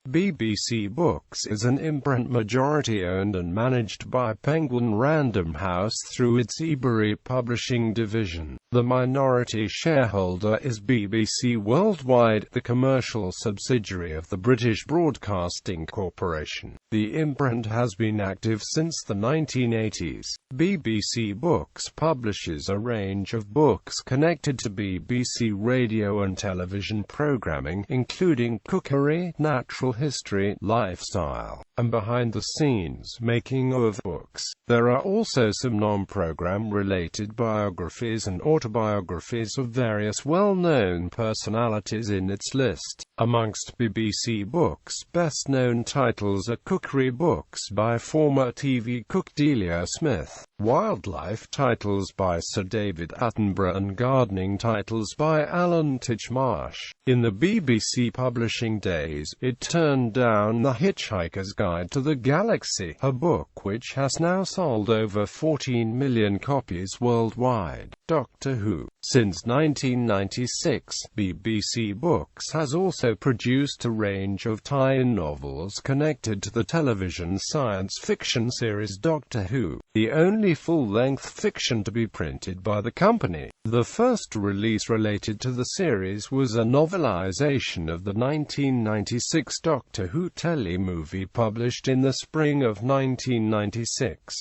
BBC Books is an imprint majority-owned and managed by Penguin Random House through its Ebury Publishing division. The minority shareholder is BBC Worldwide, the commercial subsidiary of the British Broadcasting Corporation. The imprint has been active since the 1980s. BBC Books publishes a range of books connected to BBC radio and television programming, including cookery, natural history, lifestyle, and behind-the-scenes making of books. There are also some non-program related biographies and autobiographies of various well-known personalities in its list. Amongst BBC Books' best-known titles are cookery books by former TV cook Delia Smith, wildlife titles by Sir David Attenborough, and gardening titles by Alan Titchmarsh. In the BBC publishing days, it turned down The Hitchhiker's Guide to the Galaxy, a book which has now sold over 14 million copies worldwide. Doctor Who. Since 1996, BBC Books has also produced a range of tie-in novels connected to the television science fiction series Doctor Who, the only full-length fiction to be printed by the company. The first release related to the series was a novelization of the 1996 Doctor Who telemovie published in the spring of 1996.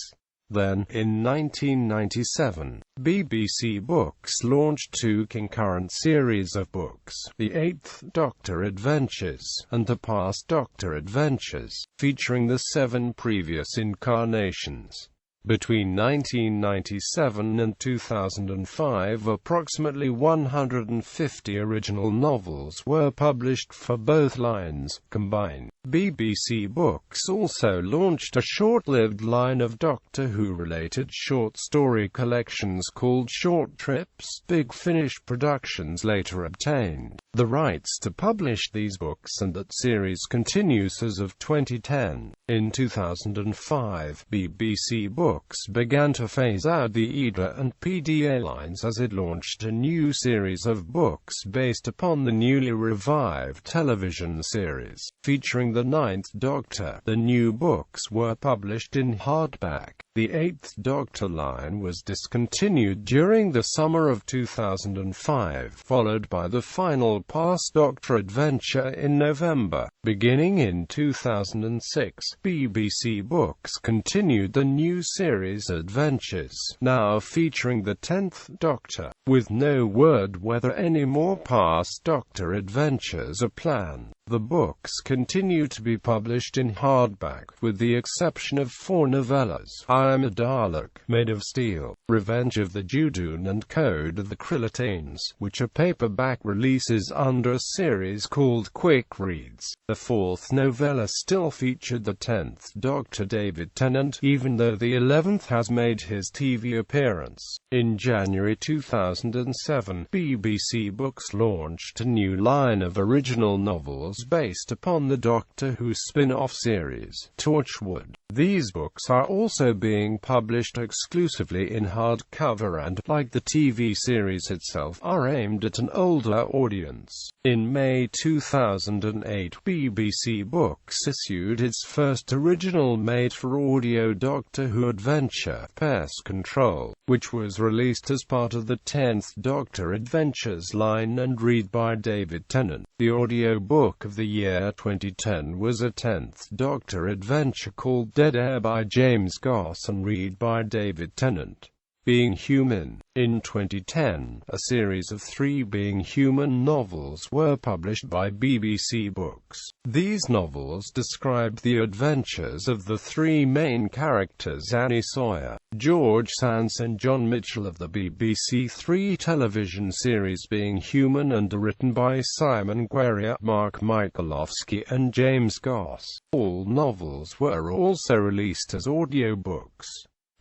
Then, in 1997, BBC Books launched two concurrent series of books, The Eighth Doctor Adventures, and The Past Doctor Adventures, featuring the 7 previous incarnations. Between 1997 and 2005, approximately 150 original novels were published for both lines, combined. BBC Books also launched a short-lived line of Doctor Who-related short story collections called Short Trips. Big Finish Productions later obtained the rights to publish these books, and that series continues as of 2010. In 2005, BBC Books began to phase out the EDA and PDA lines as it launched a new series of books based upon the newly revived television series, featuring the Ninth Doctor. The new books were published in hardback. The Eighth Doctor line was discontinued during the summer of 2005, followed by the final Past Doctor adventure in November. Beginning in 2006, BBC Books continued the new series Adventures, now featuring the 10th Doctor, with no word whether any more Past Doctor adventures are planned. The books continue to be published in hardback, with the exception of 4 novellas: I Am a Dalek, Made of Steel, Revenge of the Judoon, and Code of the Krillitanes, which are paperback releases under a series called Quick Reads. The 4th novella still featured the 10th Doctor David Tennant, even though the 11th has made his TV appearance. In January 2007, BBC Books launched a new line of original novels based upon the Doctor Who spin-off series, Torchwood. These books are also being published exclusively in hardcover and, like the TV series itself, are aimed at an older audience. In May 2008, BBC Books issued its first original made-for-audio Doctor Who adventure, Pest Control, which was released as part of the 10th Doctor Adventures line and read by David Tennant. The audiobook of the year 2010 was a 10th Doctor adventure called Dead Air by James Goss and read by David Tennant. Being Human. In 2010, a series of 3 Being Human novels were published by BBC Books. These novels described the adventures of the 3 main characters, Annie Sawyer, George Sandys and John Mitchell, of the BBC 3 television series Being Human, and are written by Simon Guerrier, Mark Michalowski and James Goss. All novels were also released as audiobooks.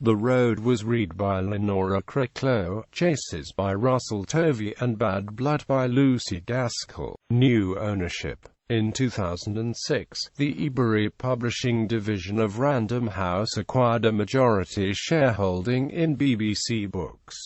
The Road was read by Lenora Cricklow, Chases by Russell Tovey, and Bad Blood by Lucy Gaskell. New ownership. In 2006, the Ebury Publishing division of Random House acquired a majority shareholding in BBC Books.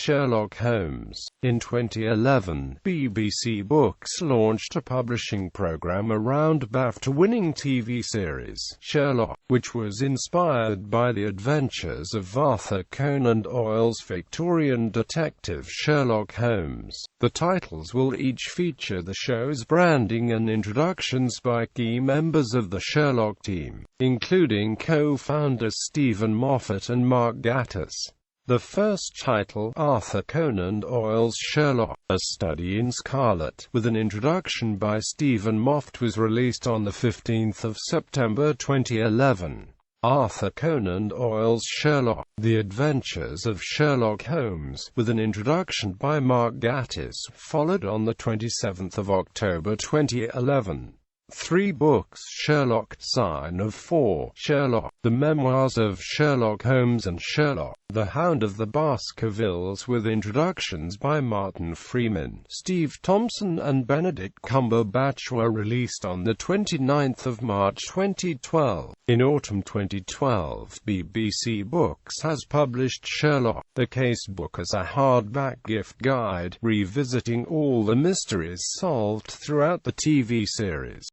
Sherlock Holmes. In 2011, BBC Books launched a publishing program around BAFTA-winning TV series Sherlock, which was inspired by the adventures of Arthur Conan Doyle's Victorian detective Sherlock Holmes. The titles will each feature the show's branding and introductions by key members of the Sherlock team, including co-founders Stephen Moffat and Mark Gatiss. The first title, Arthur Conan Doyle's Sherlock, A Study in Scarlet, with an introduction by Stephen Moffat, was released on 15 September 2011. Arthur Conan Doyle's Sherlock, The Adventures of Sherlock Holmes, with an introduction by Mark Gatiss, followed on 27 October 2011. 3 books: Sherlock, Sign of 4, Sherlock, The Memoirs of Sherlock Holmes and Sherlock, The Hound of the Baskervilles, with introductions by Martin Freeman, Steve Thompson and Benedict Cumberbatch, were released on 29 March 2012. In autumn 2012, BBC Books has published Sherlock, the casebook, as a hardback gift guide, revisiting all the mysteries solved throughout the TV series.